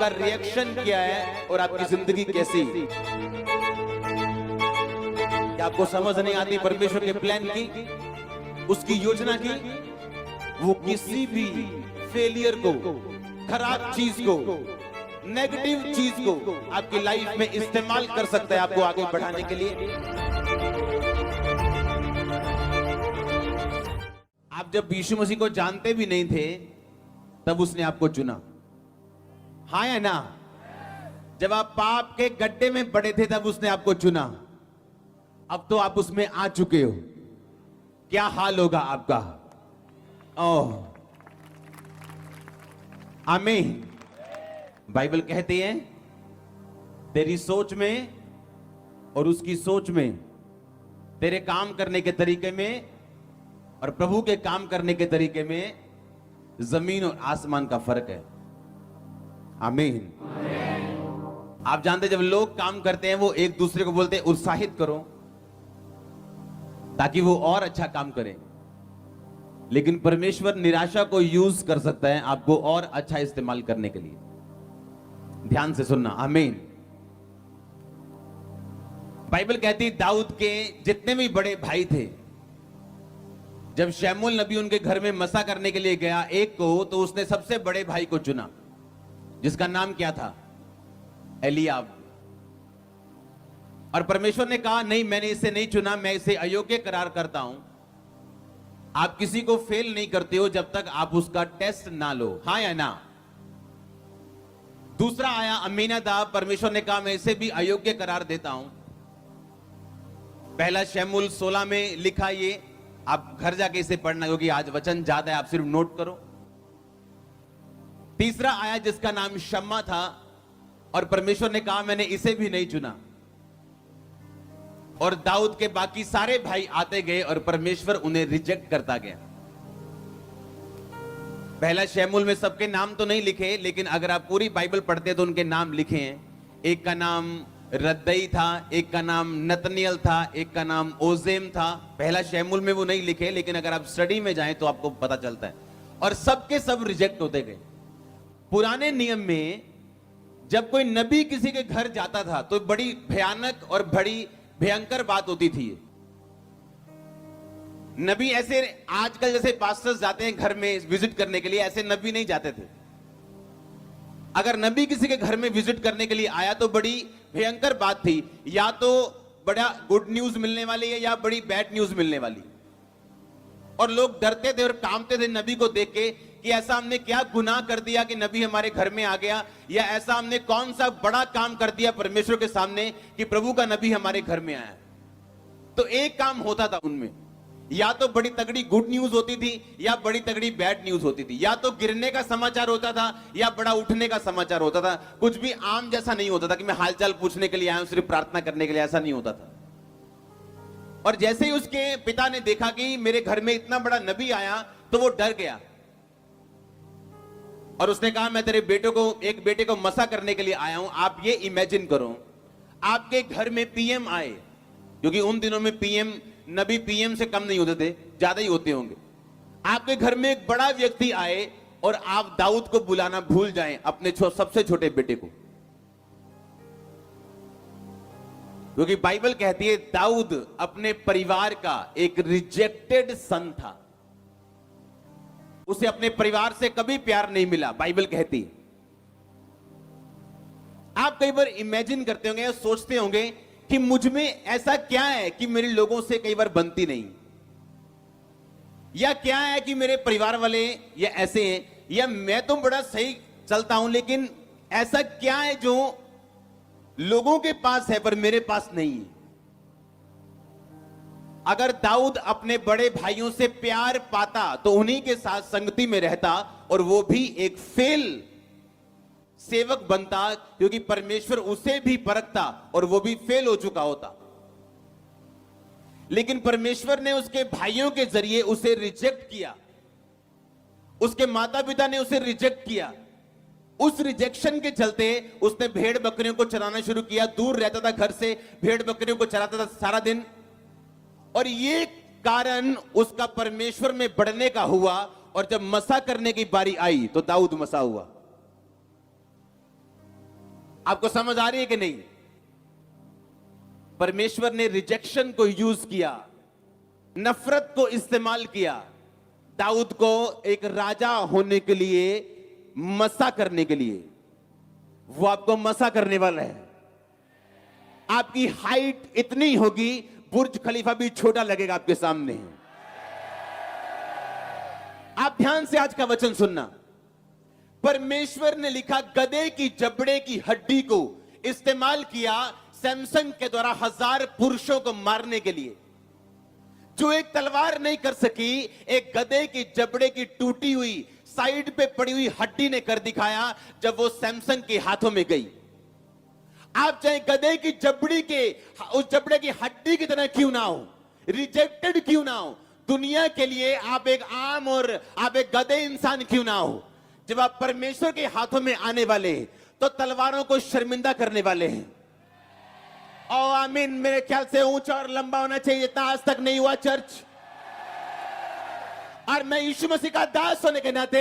आपका रिएक्शन क्या है और आपकी जिंदगी कैसी? क्या आपको समझ नहीं आती परमेश्वर के प्लान की, उसकी योजना की? वो किसी भी फेलियर को, खराब चीज को, नेगेटिव चीज को आपकी लाइफ में इस्तेमाल कर सकता है आपको आगे बढ़ाने के लिए। आप जब यीशु मसीह को जानते भी नहीं थे तब उसने आपको चुना, हाँ या ना? जब आप पाप के गड्ढे में पड़े थे तब उसने आपको चुना, अब तो आप उसमें आ चुके हो। क्या हाल होगा आपका? ओह आमीन। बाइबल कहती है तेरी सोच में और उसकी सोच में, तेरे काम करने के तरीके में और प्रभु के काम करने के तरीके में जमीन और आसमान का फर्क है। आमीन। आप जानते जब लोग काम करते हैं वो एक दूसरे को बोलते हैं उत्साहित करो ताकि वो और अच्छा काम करें, लेकिन परमेश्वर निराशा को यूज कर सकता है आपको और अच्छा इस्तेमाल करने के लिए। ध्यान से सुनना, आमीन। बाइबल कहती दाऊद के जितने भी बड़े भाई थे, जब शमूएल नबी उनके घर में मसा करने के लिए गया एक को, तो उसने सबसे बड़े भाई को चुना जिसका नाम क्या था? एलियाब। और परमेश्वर ने कहा नहीं, मैंने इसे नहीं चुना, मैं इसे अयोग्य करार करता हूं। आप किसी को फेल नहीं करते हो जब तक आप उसका टेस्ट ना लो, हाँ या ना? दूसरा आया अम्मीनादाब, परमेश्वर ने कहा मैं इसे भी अयोग्य करार देता हूं। पहला शमूएल 16 में लिखा, ये आप घर जाके इसे पढ़ना क्योंकि आज वचन ज्यादा है, आप सिर्फ नोट करो। तीसरा आया जिसका नाम शम्मा था और परमेश्वर ने कहा मैंने इसे भी नहीं चुना। और दाऊद के बाकी सारे भाई आते गए और परमेश्वर उन्हें रिजेक्ट करता गया। पहला शमूएल में सबके नाम तो नहीं लिखे, लेकिन अगर आप पूरी बाइबल पढ़ते तो उनके नाम लिखे हैं। एक का नाम रद्दई था, एक का नाम नतनियल था, एक का नाम ओजेम था। पहला शमूएल में वो नहीं लिखे, लेकिन अगर आप स्टडी में जाएं तो आपको पता चलता है। और सबके सब रिजेक्ट होते गए। पुराने नियम में जब कोई नबी किसी के घर जाता था तो बड़ी भयानक और बड़ी भयंकर बात होती थी। नबी ऐसे आजकल जैसे पास्टर्स जाते हैं घर में विजिट करने के लिए, ऐसे नबी नहीं जाते थे। अगर नबी किसी के घर में विजिट करने के लिए आया तो बड़ी भयंकर बात थी, या तो बड़ा गुड न्यूज मिलने वाली है या बड़ी बैड न्यूज मिलने वाली। और लोग डरते थे और कांपते थे नबी को देख के कि ऐसा हमने क्या गुनाह कर दिया कि नबी हमारे घर में आ गया, या ऐसा हमने कौन सा बड़ा काम कर दिया परमेश्वर के सामने कि प्रभु का नबी हमारे घर में आया। तो एक काम होता था उनमें, या तो बड़ी तगड़ी गुड न्यूज होती थी या बड़ी तगड़ी बैड न्यूज होती थी। या तो गिरने का समाचार होता था या बड़ा उठने का समाचार होता था। कुछ भी आम जैसा नहीं होता था कि मैं हालचाल पूछने के लिए आया हूं, सिर्फ प्रार्थना करने के लिए, ऐसा नहीं होता था। और जैसे ही उसके पिता ने देखा कि मेरे घर में इतना बड़ा नबी आया तो वो डर गया और उसने कहा मैं तेरे एक बेटे को मसा करने के लिए आया हूं। आप ये इमेजिन करो, आपके घर में पीएम आए, क्योंकि उन दिनों में नबी पीएम से कम नहीं होते थे, ज्यादा ही होते होंगे। आपके घर में एक बड़ा व्यक्ति आए और आप दाऊद को बुलाना भूल जाएं, अपने सबसे छोटे बेटे को। क्योंकि बाइबल कहती है दाऊद अपने परिवार का एक रिजेक्टेड सन था, उसे अपने परिवार से कभी प्यार नहीं मिला, बाइबल कहती है। आप कई बार इमेजिन करते होंगे, सोचते होंगे कि मुझ में ऐसा क्या है कि मेरे लोगों से कई बार बनती नहीं, या क्या है कि मेरे परिवार वाले या ऐसे हैं, या मैं तो बड़ा सही चलता हूं लेकिन ऐसा क्या है जो लोगों के पास है पर मेरे पास नहीं है। अगर दाऊद अपने बड़े भाइयों से प्यार पाता तो उन्हीं के साथ संगति में रहता और वो भी एक फेल सेवक बनता, क्योंकि परमेश्वर उसे भी परखता और वो भी फेल हो चुका होता। लेकिन परमेश्वर ने उसके भाइयों के जरिए उसे रिजेक्ट किया, उसके माता पिता ने उसे रिजेक्ट किया। उस रिजेक्शन के चलते उसने भेड़ बकरियों को चराना शुरू किया, दूर रहता था घर से, भेड़ बकरियों को चराता था सारा दिन। और ये कारण उसका परमेश्वर में बढ़ने का हुआ। और जब मसा करने की बारी आई तो दाऊद मसा हुआ। आपको समझ आ रही है कि नहीं? परमेश्वर ने रिजेक्शन को यूज किया, नफरत को इस्तेमाल किया, दाऊद को एक राजा होने के लिए, मसा करने के लिए। वो आपको मसा करने वाला है। आपकी हाइट इतनी होगी, बुर्ज खलीफा भी छोटा लगेगा आपके सामने। आप ध्यान से आज का वचन सुनना। परमेश्वर ने लिखा, गधे की जबड़े की हड्डी को इस्तेमाल किया सैमसन के द्वारा 1000 पुरुषों को मारने के लिए। जो एक तलवार नहीं कर सकी, एक गधे की जबड़े की टूटी हुई साइड पे पड़ी हुई हड्डी ने कर दिखाया जब वो सैमसन के हाथों में गई। आप चाहे गधे की जबड़ी के, उस जबड़े की हड्डी की तरह क्यों ना हो, रिजेक्टेड क्यों ना हो, दुनिया के लिए आप एक आम और आप एक गधे इंसान क्यों ना हो, जब आप परमेश्वर के हाथों में आने वाले हैं तो तलवारों को शर्मिंदा करने वाले हैं। और आमीन। मेरे ख्याल से ऊंचा और लंबा होना चाहिए, इतना आज तक नहीं हुआ चर्च। और मैं यीशु मसीह का दास होने के नाते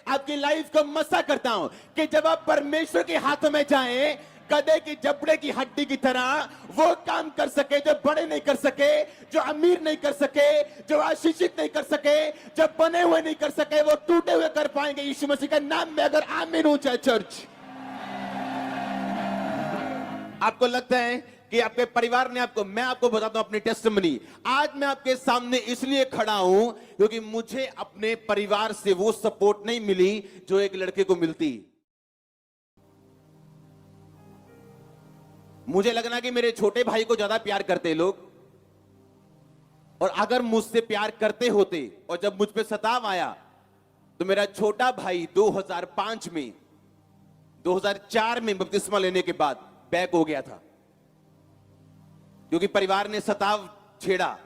आपकी लाइफ को मसा करता हूं कि जब आप परमेश्वर के हाथों में जाएं, गधे की जबड़े की हड्डी की तरह वो काम कर सके जो बड़े नहीं कर सके, जो अमीर नहीं कर सके, जो आशीषित नहीं कर सके, जो बने हुए नहीं कर सके, वो टूटे हुए कर पाएंगे यीशु मसीह के नाम में। अगर आमीन हो चाहे चर्च। आपको लगता है कि आपके परिवार ने आपको, मैं आपको बताता हूं अपनी टेस्टिमनी। आज मैं आपके सामने इसलिए खड़ा हूं क्योंकि मुझे अपने परिवार से वो सपोर्ट नहीं मिली जो एक लड़के को मिलती। मुझे लगना कि मेरे छोटे भाई को ज्यादा प्यार करते लोग, और अगर मुझसे प्यार करते होते और जब मुझ पे सताव आया तो मेरा छोटा भाई 2005 में 2004 में बपतिस्मा लेने के बाद बैक हो गया था, क्योंकि परिवार ने सताव छेड़ा।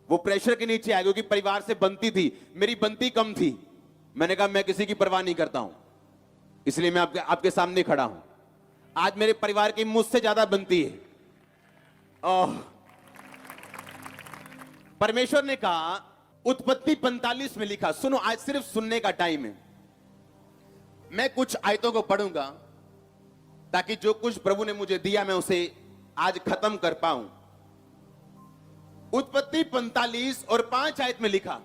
वो प्रेशर के नीचे आया क्योंकि परिवार से बनती थी, मेरी बनती कम थी। मैंने कहा मैं किसी की परवाह नहीं करता हूं, इसलिए मैं आपके सामने खड़ा हूं। आज मेरे परिवार की मुझसे ज्यादा बनती है। परमेश्वर ने कहा, उत्पत्ति 45 में लिखा, सुनो आज सिर्फ सुनने का टाइम है। मैं कुछ आयतों को पढ़ूंगा ताकि जो कुछ प्रभु ने मुझे दिया मैं उसे आज खत्म कर पाऊं। उत्पत्ति 45 और 5 आयत में लिखा,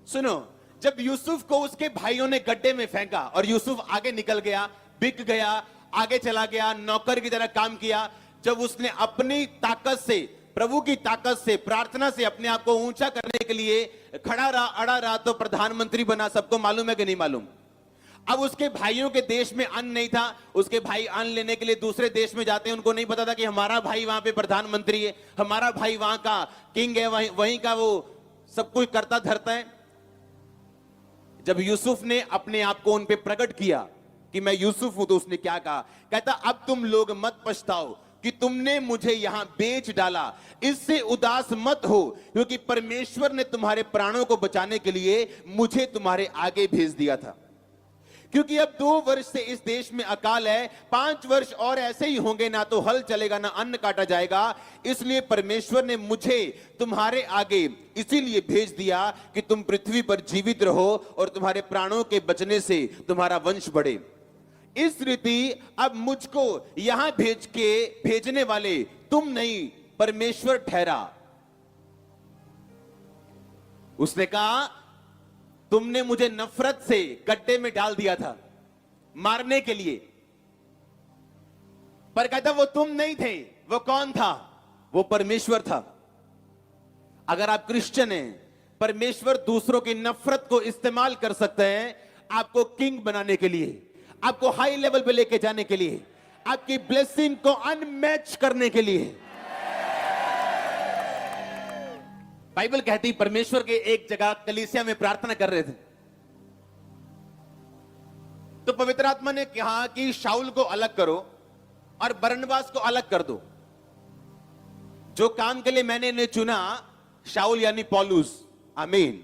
सुनो, जब यूसुफ को उसके भाइयों ने गड्ढे में फेंका और यूसुफ आगे निकल गया, बिक गया, आगे चला गया, नौकर की तरह काम किया, जब उसने अपनी ताकत से, प्रभु की ताकत से, प्रार्थना से अपने आप को ऊंचा करने के लिए खड़ा रहा, अड़ा रहा, तो प्रधानमंत्री बना। सबको मालूम है कि नहीं मालूम? अब उसके भाइयों के देश में अन्न नहीं था, उसके भाई अन्न लेने के लिए दूसरे देश में जाते हैं। उनको नहीं पता था कि हमारा भाई वहां पे प्रधानमंत्री है, हमारा भाई वहां का किंग है, वहीं का वो सब कुछ करता धरता है। जब यूसुफ ने अपने आप को उन पे प्रकट किया कि मैं यूसुफ हूं, तो उसने क्या कहा? कहता, अब तुम लोग मत पछताओ कि तुमने मुझे यहां बेच डाला, इससे उदास मत हो, क्योंकि परमेश्वर ने तुम्हारे प्राणों को बचाने के लिए मुझे तुम्हारे आगे भेज दिया था। क्योंकि अब 2 वर्ष से इस देश में अकाल है, 5 वर्ष और ऐसे ही होंगे, ना तो हल चलेगा ना अन्न काटा जाएगा। इसलिए परमेश्वर ने मुझे तुम्हारे आगे इसीलिए भेज दिया कि तुम पृथ्वी पर जीवित रहो और तुम्हारे प्राणों के बचने से तुम्हारा वंश बढ़े। इस रीति अब मुझको यहां भेजने वाले तुम नहीं, परमेश्वर ठहरा। उसने कहा, तुमने मुझे नफरत से गड्ढे में डाल दिया था मारने के लिए, पर कहता वो तुम नहीं थे। वो कौन था? वो परमेश्वर था। अगर आप क्रिश्चियन हैं, परमेश्वर दूसरों की नफरत को इस्तेमाल कर सकते हैं आपको किंग बनाने के लिए, आपको हाई लेवल पे लेके जाने के लिए, आपकी ब्लेसिंग को अनमैच करने के लिए। बाइबल कहती, परमेश्वर के एक जगह कलीसिया में प्रार्थना कर रहे थे, तो पवित्र आत्मा ने कहा कि शाऊल को अलग करो और बरनबास को अलग कर दो। जो काम के लिए मैंने इन्हें चुना, शाऊल यानी पौलुस, आमीन,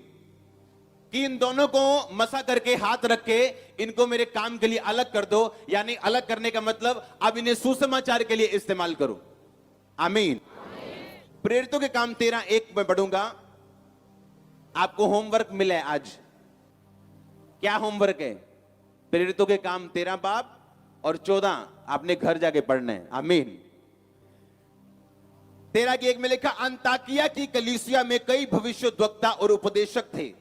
कि इन दोनों को मसा करके हाथ रख के इनको मेरे काम के लिए अलग कर दो। यानी अलग करने का मतलब अब इन्हें सुसमाचार के लिए इस्तेमाल करो, आमीन। प्रेरितों के काम 13:1 में पढ़ूंगा। आपको होमवर्क मिला है आज। क्या होमवर्क है? प्रेरितों के काम 13 बाब और 14 आपने घर जाके पढ़ना है। आमीन। 13 की 1 में लिखा, अंताकिया की कलीसिया में कई भविष्यद्वक्ता और उपदेशक थे,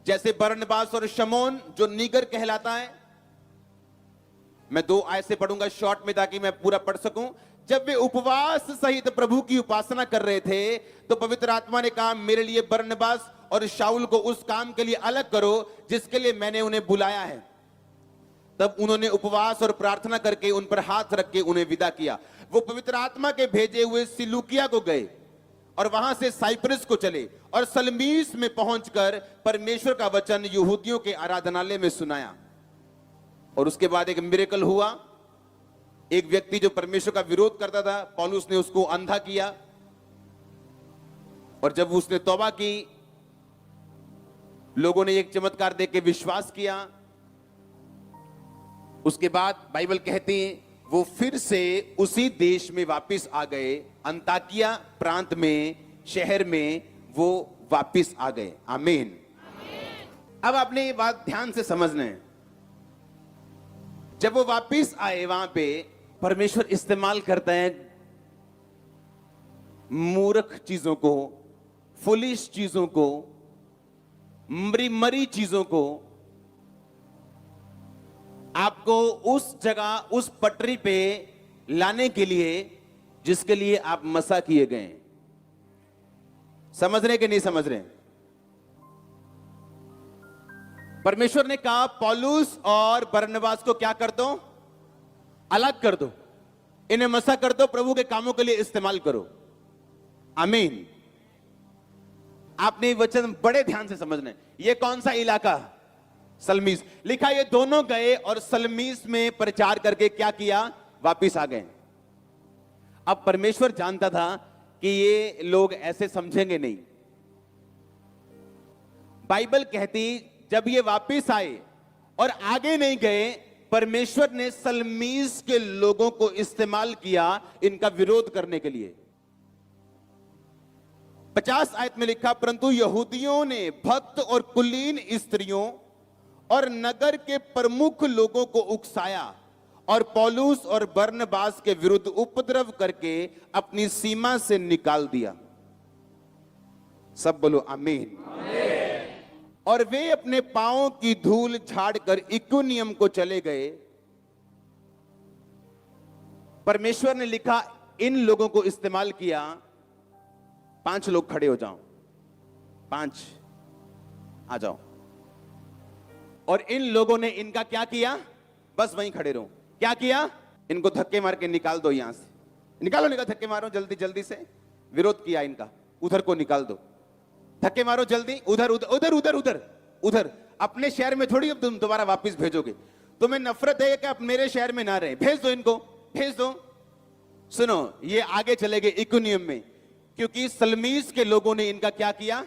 जैसे बरनबास और शमौन जो नीगर कहलाता है। मैं 2 आयत से पढ़ूंगा शॉर्ट में ताकि मैं पूरा पढ़ सकूं। जब वे उपवास सहित प्रभु की उपासना कर रहे थे तो पवित्र आत्मा ने कहा, मेरे लिए बरनबास और शाऊल को उस काम के लिए अलग करो जिसके लिए मैंने उन्हें बुलाया है। तब उन्होंने उपवास और प्रार्थना करके उन पर हाथ रख के उन्हें विदा किया। वो पवित्र आत्मा के भेजे हुए सिलूकिया को गए और वहां से साइप्रस को चले और सलमीस में पहुंचकर परमेश्वर का वचन यहूदियों के आराधनालय में सुनाया। और उसके बाद एक मिरेकल हुआ। एक व्यक्ति जो परमेश्वर का विरोध करता था, पौलुस ने उसको अंधा किया, और जब उसने तौबा की, लोगों ने एक चमत्कार देख के विश्वास किया। उसके बाद बाइबल कहती है वो फिर से उसी देश में वापस आ गए, अंताकिया प्रांत में, शहर में वो वापस आ गए। आमीन। अब आपने ये बात ध्यान से समझना है। जब वो वापस आए, वहां पे परमेश्वर इस्तेमाल करता है मूर्ख चीजों को, फुलिश चीजों को, मरी चीजों को, आपको उस जगह, उस पटरी पे लाने के लिए जिसके लिए आप मसा किए गए। समझ रहे कि नहीं समझ रहे? परमेश्वर ने कहा पौलुस और बरनबास को क्या कर दो? अलग कर दो, इन्हें मसा कर दो, प्रभु के कामों के लिए इस्तेमाल करो। आमीन। आपने वचन बड़े ध्यान से समझना है। यह कौन सा इलाका? सलमीस। लिखा ये दोनों गए और सलमीस में प्रचार करके क्या किया? वापिस आ गए। अब परमेश्वर जानता था कि ये लोग ऐसे समझेंगे नहीं। बाइबल कहती जब ये वापिस आए और आगे नहीं गए, परमेश्वर ने सलमीस के लोगों को इस्तेमाल किया इनका विरोध करने के लिए। 50 आयत में लिखा, परंतु यहूदियों ने भक्त और कुलीन स्त्रियों और नगर के प्रमुख लोगों को उकसाया और पौलुस और बरनबास के विरुद्ध उपद्रव करके अपनी सीमा से निकाल दिया। सब बोलो आमीन। और वे अपने पांवों की धूल झाड़कर इकुनियम को चले गए। परमेश्वर ने लिखा इन लोगों को इस्तेमाल किया। 5 लोग खड़े हो जाओ, 5 आ जाओ। और इन लोगों ने इनका क्या किया? बस वहीं खड़े रहो। क्या किया? इनको धक्के मार के निकाल दो, यहां से निकालो, निकाल, धक्के मारो जल्दी जल्दी से। विरोध किया इनका, उधर को निकाल दो, धक्के मारो जल्दी, उधर उधर उधर उधर उधर उधर। अपने शहर में थोड़ी अब तुम दोबारा वापस भेजोगे। तुम्हें नफरत है कि आप मेरे शहर में ना रहे, भेज दो इनको, भेज दो। सुनो, ये आगे चले गए इकुनियम में, क्योंकि सलमीस के लोगों ने इनका क्या किया?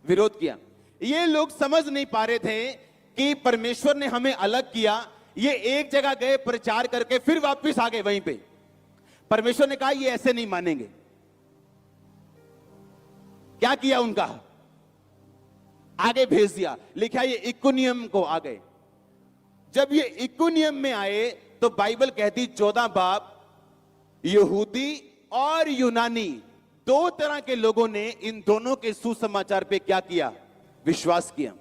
विरोध किया। ये लोग समझ नहीं पा रहे थे कि परमेश्वर ने हमें अलग किया। ये एक जगह गए प्रचार करके फिर वापस आ गए वहीं पे। परमेश्वर ने कहा ये ऐसे नहीं मानेंगे। क्या किया? उनका आगे भेज दिया। लिखा ये इकुनियम को आ गए। जब ये इकुनियम में आए तो बाइबल कहती 14 बाप यहूदी और यूनानी 2 तरह के लोगों ने इन दोनों के सुसमाचार पे क्या किया? विश्वास किया।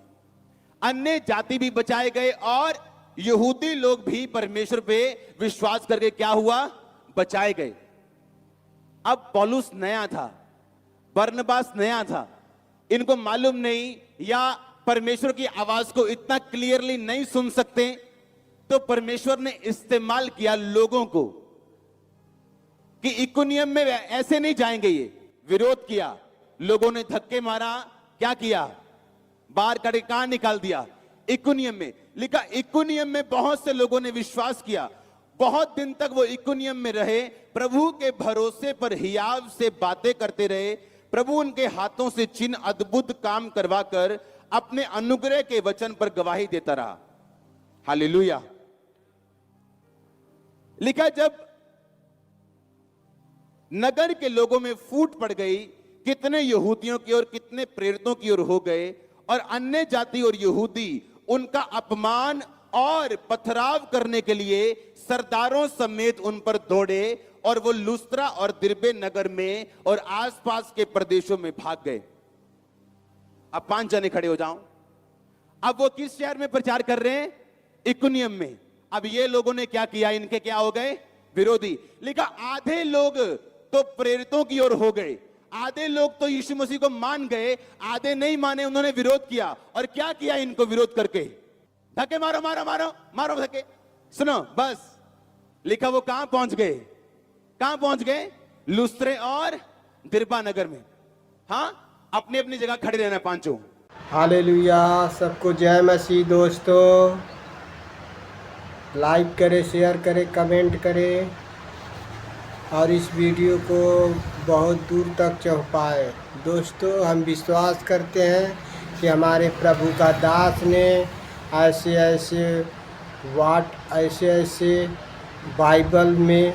अन्य जाति भी बचाए गए और यहूदी लोग भी परमेश्वर पे विश्वास करके क्या हुआ? बचाए गए। अब पौलुस नया था, बरनबास नया था, इनको मालूम नहीं या परमेश्वर की आवाज को इतना क्लियरली नहीं सुन सकते, तो परमेश्वर ने इस्तेमाल किया लोगों को कि इकुनियम में ऐसे नहीं जाएंगे। ये विरोध किया, लोगों ने धक्के मारा, क्या किया? बाहर करके कहां निकाल दिया? इकुनियम में। लिखा इकुनियम में बहुत से लोगों ने विश्वास किया। बहुत दिन तक वो इकुनियम में रहे, प्रभु के भरोसे पर हियाव से बातें करते रहे। प्रभु उनके हाथों से चिन्ह अद्भुत काम करवाकर अपने अनुग्रह के वचन पर गवाही देता रहा। हालेलुया। लिखा जब नगर के लोगों में फूट पड़ गई, कितने यहूदियों की और कितने प्रेरितों की ओर हो गए, और अन्य जाति और यहूदी उनका अपमान और पथराव करने के लिए सरदारों समेत उन पर दौड़े और वो लुस्त्रा और दिरबे नगर में और आसपास के प्रदेशों में भाग गए। अब 5 जने खड़े हो जाओ। अब वो किस शहर में प्रचार कर रहे हैं? इकुनियम में। अब ये लोगों ने क्या किया? इनके क्या हो गए? विरोधी। लिखा आधे लोग तो प्रेरितों की ओर हो गए, आधे लोग तो यीशु मसीह को मान गए, आधे नहीं माने, उन्होंने विरोध किया। और क्या किया इनको विरोध करके? धक्के मारो मारो मारो मारो धक्के। सुनो बस, लिखा वो कहां पहुंच गए? कहां पहुंच गए? लुस्त्रे और दिरबा नगर में। हाँ, अपनी अपनी जगह खड़े रहना पांचों। हालेलुया। सबको जय मसीह। दोस्तों लाइक करें, शेयर करें, कमेंट करें और इस वीडियो को बहुत दूर तक पहुंचाएं। दोस्तों हम विश्वास करते हैं कि हमारे प्रभु का दास ने ऐसे ऐसे बाइबल में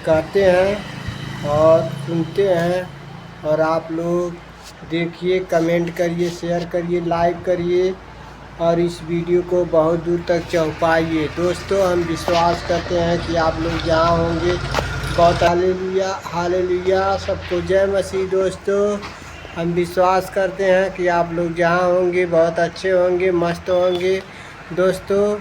कहते हैं और सुनते हैं। और आप लोग देखिए, कमेंट करिए, शेयर करिए, लाइक करिए और इस वीडियो को बहुत दूर तक पहुंचाइए। दोस्तों हम विश्वास करते हैं कि आप लोग जहाँ होंगे बहुत हालेलुया हालेलुया। सबको जय मसीह। दोस्तों हम विश्वास करते हैं कि आप लोग जहाँ होंगे बहुत अच्छे होंगे, मस्त होंगे। दोस्तों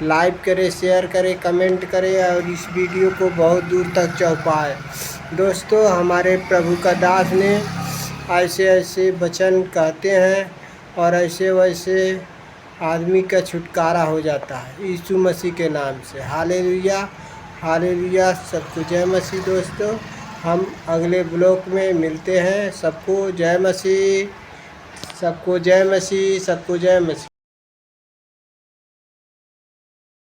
लाइक करें, शेयर करें, कमेंट करें और इस वीडियो को बहुत दूर तक पहुंचाएं। दोस्तों हमारे प्रभु का दास ने ऐसे ऐसे वचन कहते हैं और ऐसे वैसे आदमी का छुटकारा हो जाता है यीशु मसीह के नाम से। Hallelujah hallelujah. सबको जय मसीह। दोस्तों हम अगले ब्लॉग में मिलते हैं। सबको जय मसीह, सबको जय मसीह, सबको जय मसीह।